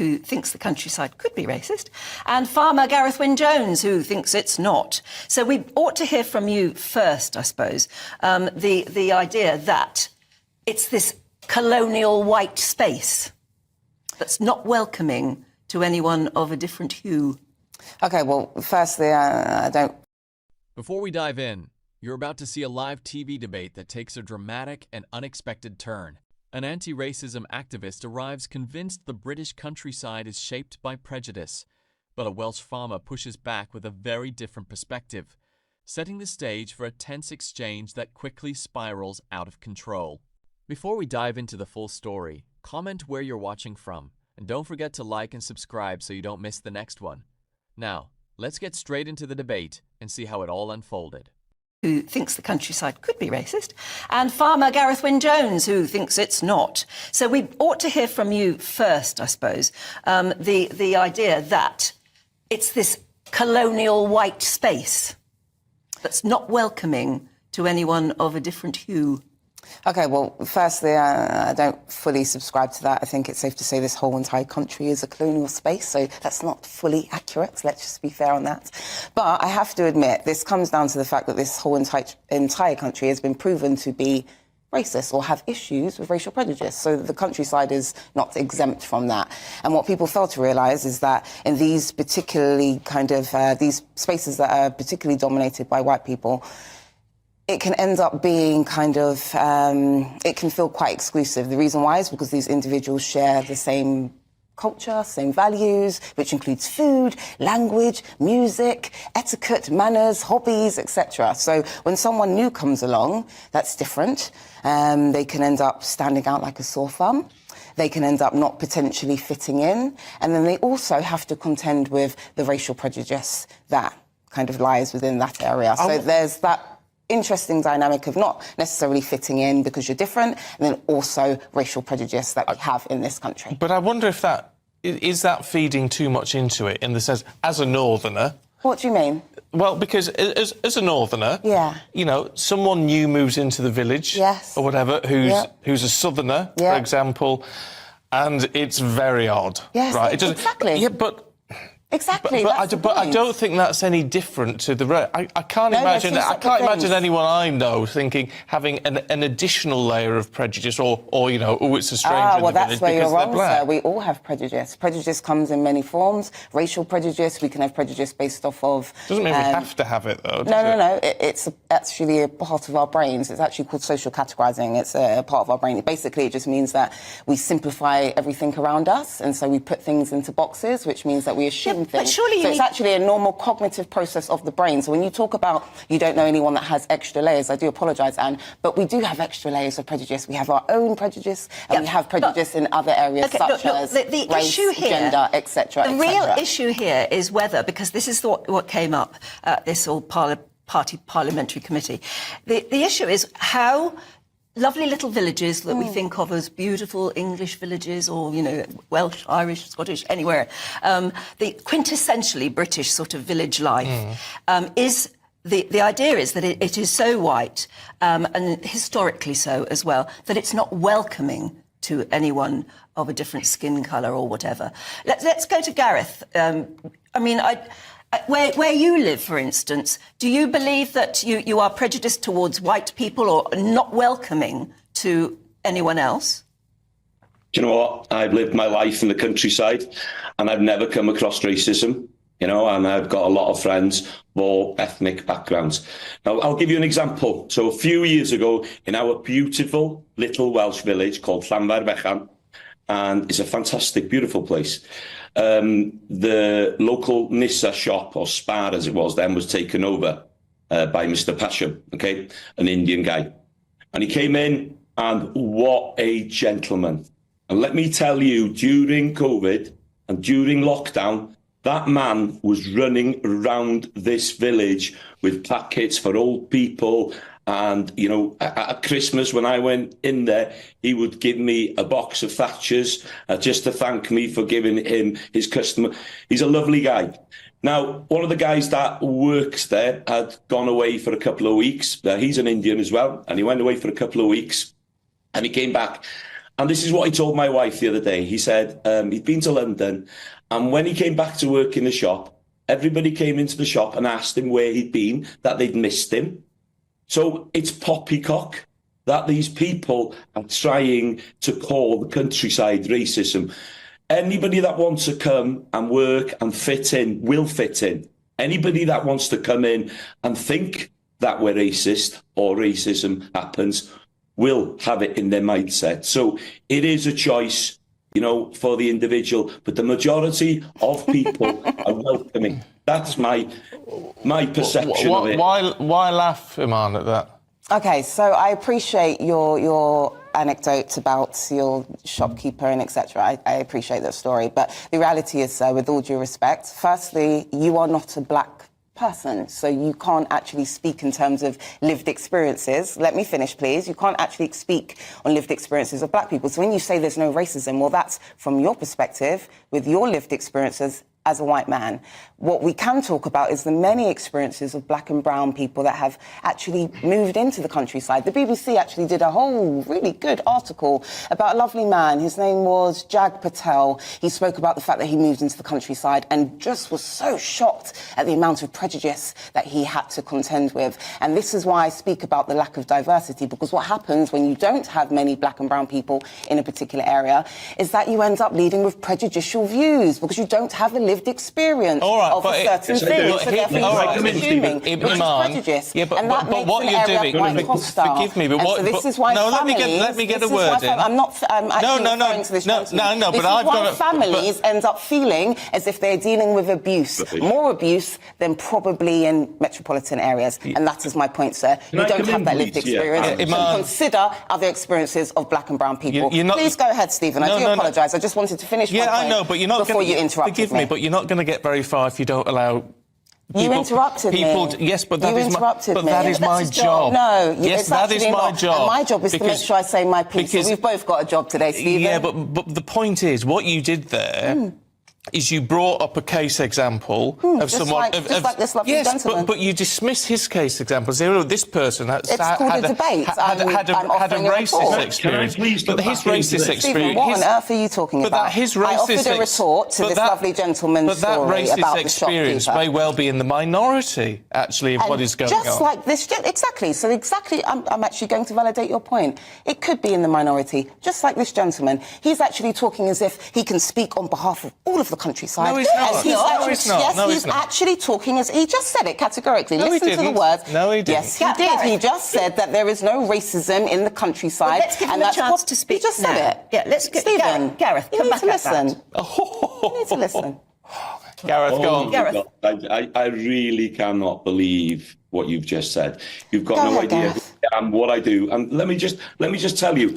who thinks the countryside could be racist, and farmer Gareth Wyn-Jones, who thinks it's not. So we ought to hear from you first, I suppose, the idea that it's this colonial white space that's not welcoming to anyone of a different hue. OK, well, firstly, I don't... Before we dive in, you're about to see a live TV debate that takes a dramatic and unexpected turn. An anti-racism activist arrives convinced the British countryside is shaped by prejudice, but a Welsh farmer pushes back with a very different perspective, setting the stage for a tense exchange that quickly spirals out of control. Before we dive into the full story, comment where you're watching from, and don't forget to like and subscribe so you don't miss the next one. Now, let's get straight into the debate and see how it all unfolded. Who thinks the countryside could be racist, and farmer Gareth Wyn-Jones, who thinks it's not. So we ought to hear from you first, I suppose, the idea that it's this colonial white space that's not welcoming to anyone of a different hue. OK, well, firstly, I don't fully subscribe to that. I think it's safe to say this whole entire country is a colonial space, so that's not fully accurate. Let's just be fair on that. But I have to admit, this comes down to the fact that this whole entire country has been proven to be racist or have issues with racial prejudice. So the countryside is not exempt from that. And what people fail to realise is that in these particularly these spaces that are particularly dominated by white people, it can end up being it can feel quite exclusive. The reason why is because these individuals share the same culture, same values, which includes food, language, music, etiquette, manners, hobbies, etc. So when someone new comes along, that's different. They can end up standing out like a sore thumb. They can end up not potentially fitting in. And then they also have to contend with the racial prejudice that kind of lies within that area. So there's that interesting dynamic of not necessarily fitting in because you're different, and then also racial prejudice that we have in this country. But I wonder if that is feeding too much into it, in the sense, as a northerner. What do you mean? Well, because as a northerner, yeah, you know, someone new moves into the village, yes, or whatever, who's a southerner, for example, and it's very odd, right? Exactly. Yeah, but. Exactly. But I don't think that's any different to the rest. I can't imagine. I can't imagine anyone I know having an additional layer of prejudice, or you know, oh, it's a stranger in the village that's where because you're wrong, they're black. Sir. We all have prejudice. Prejudice comes in many forms. Racial prejudice. We can have prejudice based off of. Doesn't mean we have to have it, though. No. It's actually a part of our brains. It's actually called social categorizing. It's a part of our brain. Basically, it just means that we simplify everything around us, and so we put things into boxes, which means that we assume things. But surely it's actually a normal cognitive process of the brain. So when you talk about you don't know anyone that has extra layers, I do apologise, Anne, but we do have extra layers of prejudice. We have our own prejudice, and we have prejudice in other areas such as the race, issue here, gender, etc. The real issue here is whether, because this is what came up at this all-party parliamentary committee, the issue is how lovely little villages that we think of as beautiful English villages, or, you know, Welsh, Irish, Scottish, anywhere, the quintessentially British sort of village life is... The idea is that it is so white, and historically so as well, that it's not welcoming to anyone of a different skin colour or whatever. Let's go to Gareth. I mean, where you live, for instance, do you believe that you are prejudiced towards white people or not welcoming to anyone else? Do you know what? I've lived my life in the countryside and I've never come across racism, you know, and I've got a lot of friends of all ethnic backgrounds. Now, I'll give you an example. So a few years ago, in our beautiful little Welsh village called Llanfairfechan, and it's a fantastic, beautiful place. The local Nissa shop, or Spar as it was then, was taken over by Mr. Pasham, okay, an Indian guy. And he came in, and what a gentleman. And let me tell you, during COVID and during lockdown, that man was running around this village with packets for old people. And, you know, at Christmas, when I went in there, he would give me a box of Thatchers just to thank me for giving him his customer. He's a lovely guy. Now, one of the guys that works there had gone away for a couple of weeks. He's an Indian as well. And he went away for a couple of weeks and he came back. And this is what he told my wife the other day. He said he'd been to London, and when he came back to work in the shop, everybody came into the shop and asked him where he'd been, that they'd missed him. So it's poppycock that these people are trying to call the countryside racism. Anybody that wants to come and work and fit in will fit in. Anybody that wants to come in and think that we're racist or racism happens will have it in their mindset. So it is a choice, you know, for the individual, but the majority of people are welcoming. That's my perception of it. Why laugh, Iman, at that? Okay, so I appreciate your anecdotes about your shopkeeper and etc. I appreciate that story, but the reality is, with all due respect, firstly, you are not a black person, so you can't actually speak in terms of lived experiences. Let me finish, please. You can't actually speak on lived experiences of black people. So when you say there's no racism, well, that's from your perspective, with your lived experiences as a white man. What we can talk about is the many experiences of black and brown people that have actually moved into the countryside. The BBC actually did a whole really good article about a lovely man. His name was Jag Patel. He spoke about the fact that he moved into the countryside and just was so shocked at the amount of prejudice that he had to contend with. And this is why I speak about the lack of diversity, because what happens when you don't have many black and brown people in a particular area is that you end up leading with prejudicial views because you don't have a lived experience of a certain thing. So therefore you're assuming, which is prejudice. Yeah, and that makes what an you're area doing, quite hostile. Forgive me, but what... So this is why let me get a word in. I'm not actually referring to this gentleman. No, but I've got This is why families end up feeling as if they're dealing with abuse, more abuse than probably in metropolitan areas. And that is my point, sir. You don't have that lived experience. So consider other experiences of black and brown people. Please go ahead, Stephen. I do apologise. I just wanted to finish my point I know, but you're not before you interrupted me. Forgive me, but you're not going to get very far if you don't allow... You interrupted me. Yes, but that is my job. No, yes, that is my job. And my job is to make sure I say my piece. So we've both got a job today, Stephen. Yeah, but the point is, what you did there is you brought up a case example of someone... Just like this lovely gentleman. But you dismiss his case example. Say, oh, this person had a debate. had a racist experience. But his racist experience... Stephen, what on earth are you talking about? I offered a retort to this lovely gentleman's story about the shopkeeper. But that racist experience may well be in the minority, actually, of what is going on. Just like this... Exactly. So exactly, I'm actually going to validate your point. It could be in the minority, just like this gentleman. He's actually talking as if he can speak on behalf of all of the countryside. No, he's not. Yes, he's actually talking as... He just said it categorically. Listen to the words. No, he didn't. Yes, he did. He just said that there is no racism in the countryside. Well, let's give him a chance to speak. He just said it. Yeah, let's get... Stephen, Gareth, come back at that. You need to listen. Gareth, go on. Gareth. I really cannot believe what you've just said. You've got no idea who I am, what I do. And let me just tell you,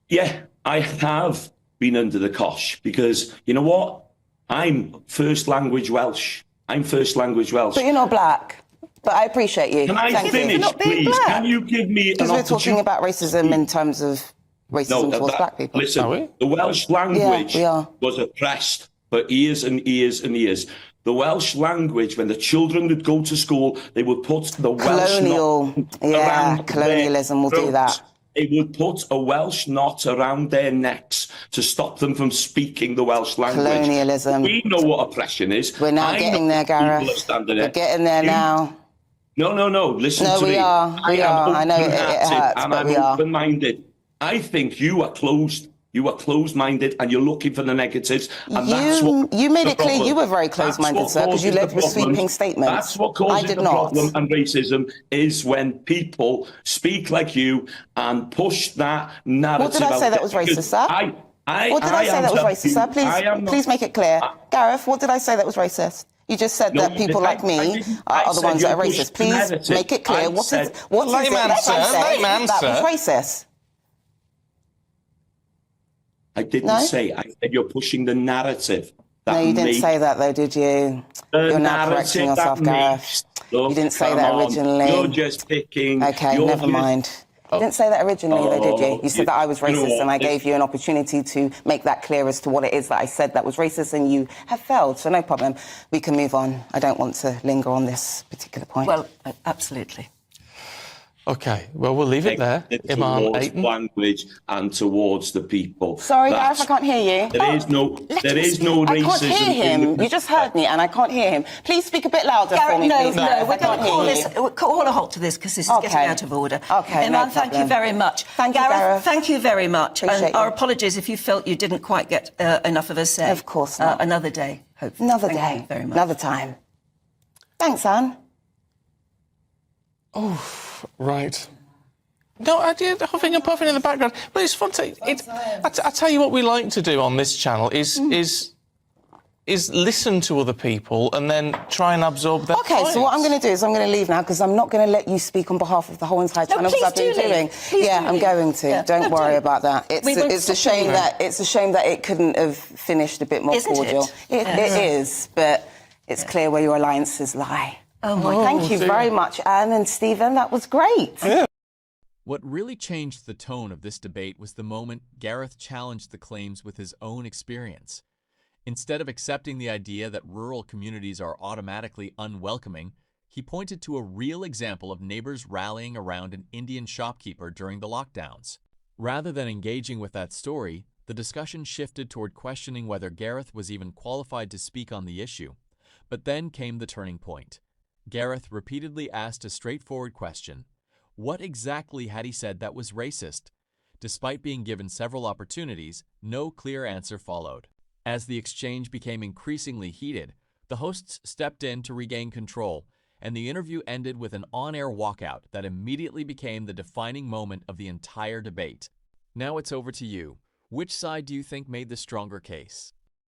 yeah, I have been under the cosh because, you know what? I'm first language Welsh. But you're not black. But I appreciate you. Can I finish, please? Black. Can you give me an opportunity? Because we're talking about racism in terms of racism towards black people. Listen, the Welsh language was oppressed for years and years and years. The Welsh language, when the children would go to school, they would put the Welsh knot around colonialism will do that. They would put a Welsh knot around their necks to stop them from speaking the Welsh language. Colonialism. We know what oppression is. We're now getting there, Gareth. We're getting there now. No. Listen to me. We are. I know it hurts, and but I'm open-minded. I think you are closed. You are closed-minded and you're looking for the negatives. And that's what you made it clear you were very closed-minded, sir, because you led with sweeping statements. That's what causes the problem and racism is when people speak like you and push that narrative. What did I say that was racist, sir? What did I say that was racist, sir? Please make it clear. Gareth, what did I say that was racist? You just said that people like me are the ones that are racist. Please make it clear. What is it that was racist? I didn't say. I said you're pushing the narrative. No, you didn't say that, though, did you? You're now correcting yourself, Gareth. You didn't say that originally. You're just picking. Okay, never mind. You didn't say that originally, though, did you? You said that I was racist, and I gave you an opportunity to make that clear as to what it is that I said that was racist, and you have failed. So no problem. We can move on. I don't want to linger on this particular point. Well, absolutely. Okay, well, we'll leave it there. Imam Towards Aiton. language and towards the people. Sorry, Gareth, I can't hear you. There is no racism. I can't hear him. You just heard me, and I can't hear him. Please speak a bit louder for me, please. No, we're going to call a halt to this because this is getting out of order. Okay, Imam, no thank you problem. very much. Thank you, Gareth. Thank you very much. Appreciate And our you. apologies if you felt you didn't quite get enough of us say. Of course not. Another day, hopefully. Another Thank day. you very much. Another time. Thanks, Anne. Oh, right. No, I did huffing and puffing in the background, but it's fun to. I tell you what we like to do on this channel is listen to other people and then try and absorb their Okay, points. so what I'm going to do is I'm going to leave now because I'm not going to let you speak on behalf of the whole entire channel please because I've been do leave. doing. Please do I'm leave. going to. Yeah. Don't No, worry do. about that. It's a shame that it couldn't have finished a bit more Isn't it? cordial. It is, but it's clear where your alliances lie. Oh, my God. Thank you very much, Anne and Stephen. That was great. Yeah. What really changed the tone of this debate was the moment Gareth challenged the claims with his own experience. Instead of accepting the idea that rural communities are automatically unwelcoming, he pointed to a real example of neighbors rallying around an Indian shopkeeper during the lockdowns. Rather than engaging with that story, the discussion shifted toward questioning whether Gareth was even qualified to speak on the issue. But then came the turning point. Gareth repeatedly asked a straightforward question. What exactly had he said that was racist? Despite being given several opportunities, no clear answer followed. As the exchange became increasingly heated, the hosts stepped in to regain control, and the interview ended with an on-air walkout that immediately became the defining moment of the entire debate. Now it's over to you. Which side do you think made the stronger case?